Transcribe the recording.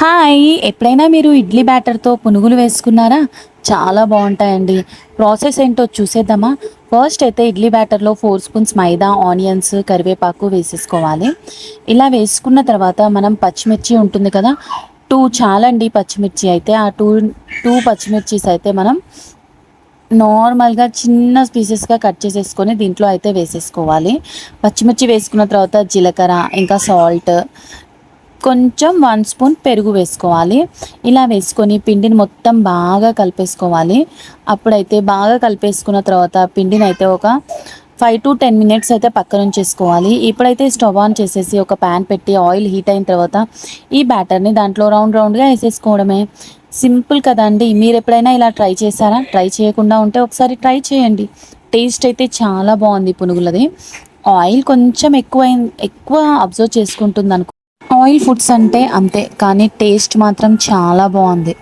Hi! ఎప్పుడైనా మీరు ఇడ్లీ బ్యాటర్‌తో పునుగులు వేసుకున్నారా? చాలా బావుంటాయండి. ప్రాసెస్ ఏంటో చూసేద్దామా? ఫస్ట్ అయితే ఇడ్లీ బ్యాటర్‌లో 4 స్పూన్స్ మైదా, ఆనియన్స్, కరివేపాకు వేసేసుకోవాలి. ఇలా వేసుకున్న తర్వాత మనం పచ్చిమిర్చి ఉంటుంది కదా! 2 చాలండి పచ్చిమిర్చి అయితే. ఆ 2 పచ్చిమిర్చీస్ అయితే మనం నార్మల్‌గా చిన్న పీసెస్‌గా కట్ చేసేసుకొని దీంట్లో అయితే వేసేసుకోవాలి. పచ్చిమిర్చి వేసుకున్న తర్వాత జీలకర్ర, ఇంకా సాల్ట్, కొంచెం 1 స్పూన్ పెరుగు వేసుకోవాలి. ఇలా వేసుకొని పిండిని మొత్తం బాగా కలిపేసుకోవాలి. అప్పుడైతే బాగా కలిపేసుకున్న తర్వాత పిండినైతే ఒక 5-10 మినిట్స్ అయితే పక్కనుంచేసుకోవాలి. ఇప్పుడైతే స్టవ్ ఆన్ చేసేసి ఒక పాన్ పెట్టి ఆయిల్ హీట్ అయిన తర్వాత ఈ బ్యాటర్‌ని దాంట్లో రౌండ్ రౌండ్‌గా ఏసేసుకోవడమే. సింపుల్ కదండీ! మీరెప్పుడైనా ఇలా ట్రై చేశారా? ట్రై చేయకుండా ఉంటే ఒకసారి ట్రై చేయండి. టేస్ట్ అయితే చాలా బావుంది పునుగులది. ఆయిల్ కొంచెం ఎక్కువ అబ్జర్వ్ చేసుకుంటుందనుకో. ఆయిల్ ఫుడ్స్ అంటే అంతే. కానీ టేస్ట్ మాత్రం చాలా బావుంది.